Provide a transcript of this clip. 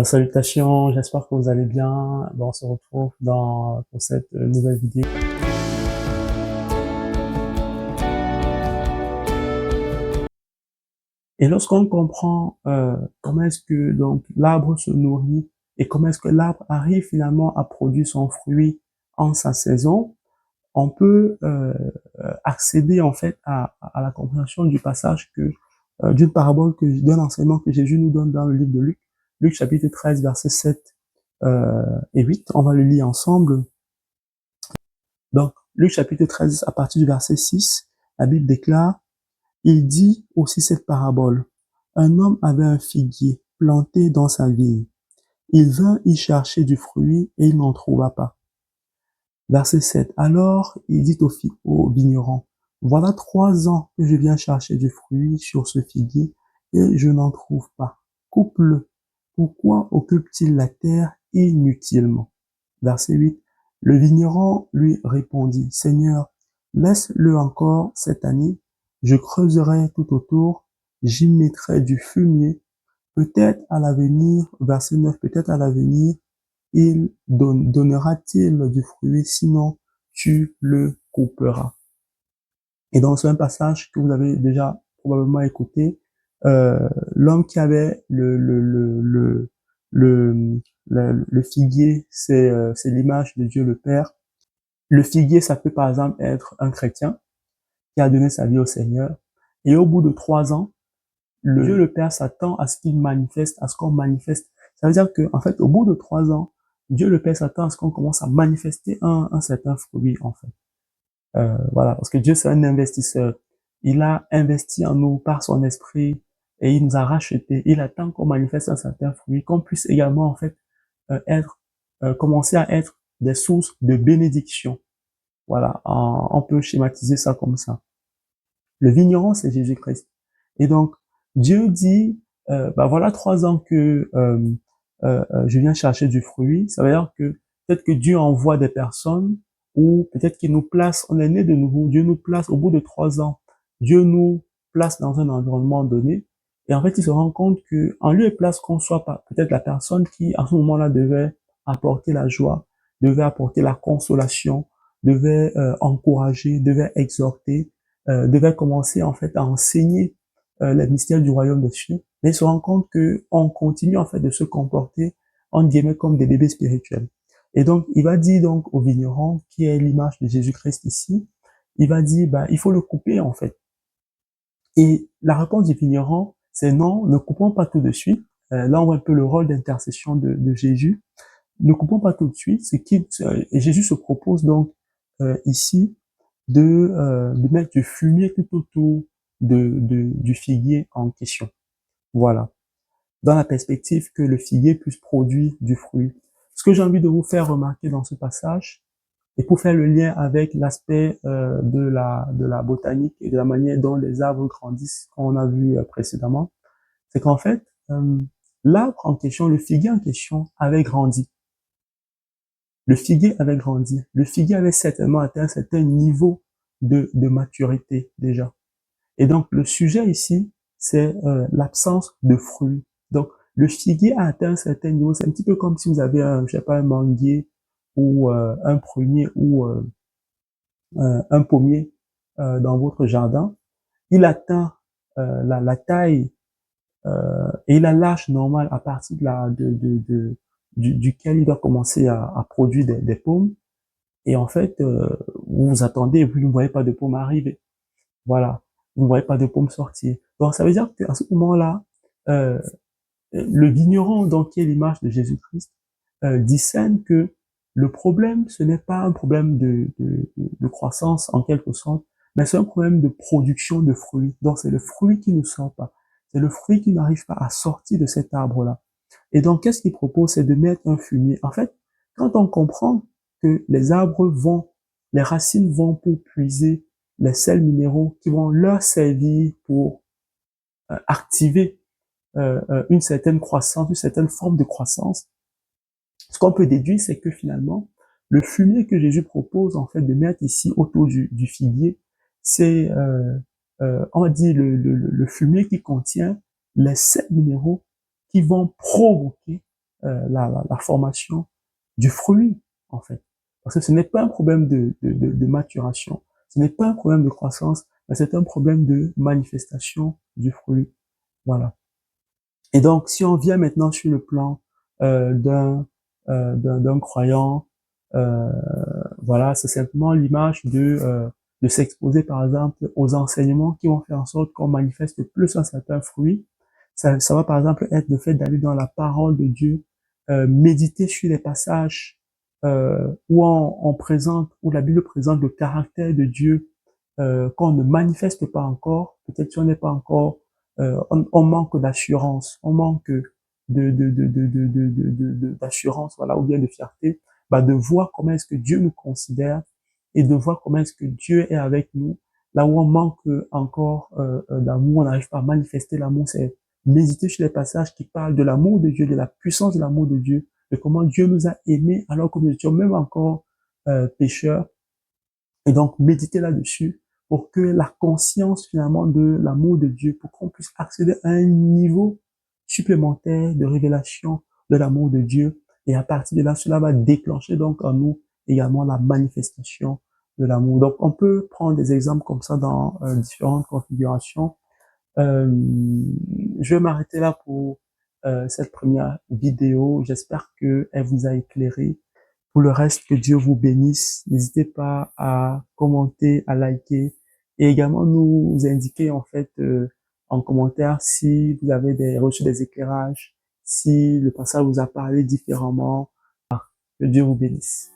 Salutations, j'espère que vous allez bien. On se retrouve pour cette nouvelle vidéo. Et lorsqu'on comprend comment est-ce que donc l'arbre se nourrit et comment est-ce que l'arbre arrive finalement à produire son fruit en sa saison, on peut accéder en fait à la compréhension du passage d'une parabole d'un enseignement que Jésus nous donne dans le livre de Luc, Luc chapitre 13, versets 7 et 8. On va le lire ensemble. Donc, Luc chapitre 13, à partir du verset 6, la Bible déclare, il dit aussi cette parabole. Un homme avait un figuier planté dans sa vigne. Il vint y chercher du fruit et il n'en trouva pas. Verset 7. Alors, il dit au vigneron, voilà 3 ans que je viens chercher du fruit sur ce figuier et je n'en trouve pas. Coupe-le. Pourquoi occupe-t-il la terre inutilement? Verset 8. Le vigneron lui répondit, Seigneur, laisse-le encore cette année, je creuserai tout autour, j'y mettrai du fumier, peut-être à l'avenir, verset 9, peut-être à l'avenir, il donnera-t-il du fruit, sinon tu le couperas. Et dans un passage que vous avez déjà probablement écouté, l'homme qui avait le figuier, c'est l'image de Dieu le Père. Le figuier, ça peut par exemple être un chrétien qui a donné sa vie au Seigneur. Et au bout de 3 ans, Dieu le Père s'attend à ce qu'il manifeste, à ce qu'on manifeste. Ça veut dire que, en fait, au bout de 3 ans, Dieu le Père s'attend à ce qu'on commence à manifester un certain fruit, en fait. Voilà, parce que Dieu, c'est un investisseur. Il a investi en nous par son esprit et il nous a rachetés. Il attend qu'on manifeste un certain fruit, qu'on puisse également, en fait, commencer à être des sources de bénédiction. Voilà, on peut schématiser ça comme ça. Le vigneron, c'est Jésus-Christ. Et donc, Dieu dit, voilà 3 ans que je viens chercher du fruit. Ça veut dire que peut-être que Dieu envoie des personnes ou peut-être qu'il nous place, on est né de nouveau, Dieu nous place au bout de 3 ans. Dieu nous place dans un environnement donné. Et en fait, il se rend compte que en lieu et place qu'on soit peut-être la personne qui, à ce moment-là, devait apporter la joie, devait apporter la consolation, devait encourager, devait exhorter, devait commencer en fait à enseigner les mystères du royaume des cieux, mais il se rend compte que on continue en fait de se comporter en guillemets comme des bébés spirituels. Et donc il va dire donc au vigneron qui est l'image de Jésus-Christ ici, il va dire il faut le couper en fait. Et la réponse du vigneron c'est non, ne coupons pas tout de suite. Là on voit un peu le rôle d'intercession de Jésus. Ne coupons pas tout de suite. Et Jésus se propose donc ici de mettre du fumier tout autour du figuier en question. Voilà. Dans la perspective que le figuier puisse produire du fruit. Ce que j'ai envie de vous faire remarquer dans ce passage, et pour faire le lien avec l'aspect de la botanique et de la manière dont les arbres grandissent, qu'on a vu précédemment, c'est qu'en fait, l'arbre en question, le figuier en question, avait grandi. Le figuier avait grandi. Le figuier avait certainement atteint un certain niveau de maturité déjà. Et donc, le sujet ici, c'est l'absence de fruits. Donc, le figuier a atteint un certain niveau. C'est un petit peu comme si vous avez je sais pas, un manguier ou un prunier ou un pommier dans votre jardin. Il atteint la taille et la l'âge normal à partir duquel il doit commencer à produire des pommes. Et en fait, vous vous attendez et vous ne voyez pas de pommes arriver. Voilà. Vous ne voyez pas de pommes sortir. Donc, ça veut dire qu'à ce moment-là, euh, le vigneron, donc, qui est l'image de Jésus-Christ, discerne que le problème, ce n'est pas un problème de croissance, en quelque sorte, mais c'est un problème de production de fruits. Donc, c'est le fruit qui ne sort pas. C'est le fruit qui n'arrive pas à sortir de cet arbre-là. Et donc, qu'est-ce qu'il propose? C'est de mettre un fumier. En fait, quand on comprend que les racines vont pour puiser les sels minéraux qui vont leur servir pour activer une certaine croissance, une certaine forme de croissance, ce qu'on peut déduire, c'est que finalement, le fumier que Jésus propose en fait de mettre ici autour du figuier, c'est, on va dire, le fumier qui contient les sels minéraux qui vont provoquer la formation du fruit, en fait. Parce que ce n'est pas un problème de maturation, ce n'est pas un problème de croissance, mais c'est un problème de manifestation du fruit. Voilà. Et donc, si on vient maintenant sur le plan d'un croyant, euh, voilà, c'est simplement l'image de s'exposer, par exemple, aux enseignements qui vont faire en sorte qu'on manifeste plus un certain fruit. Ça va, par exemple, être le fait d'aller dans la parole de Dieu, méditer sur les passages où on présente, où la Bible présente le caractère de Dieu qu'on ne manifeste pas encore. Peut-être si on n'est pas encore on manque d'assurance, on manque d'assurance, voilà, ou bien de fierté, bah, de voir comment est-ce que Dieu nous considère et de voir comment est-ce que Dieu est avec nous. Là où on manque encore d'amour, on n'arrive pas à manifester l'amour, c'est méditer sur les passages qui parlent de l'amour de Dieu, de la puissance de l'amour de Dieu, de comment Dieu nous a aimés alors que nous étions même encore pécheurs. Et donc, méditer là-dessus pour que la conscience finalement de l'amour de Dieu, pour qu'on puisse accéder à un niveau supplémentaire de révélation de l'amour de Dieu. Et à partir de là, cela va déclencher donc en nous également la manifestation de l'amour. Donc, on peut prendre des exemples comme ça dans différentes configurations. Euh, je vais m'arrêter là pour cette première vidéo. J'espère qu'elle vous a éclairé. Pour le reste, que Dieu vous bénisse. N'hésitez pas à commenter, à liker et également nous indiquer en fait en commentaire si vous avez reçu des éclairages, si le passage vous a parlé différemment. Que Dieu vous bénisse.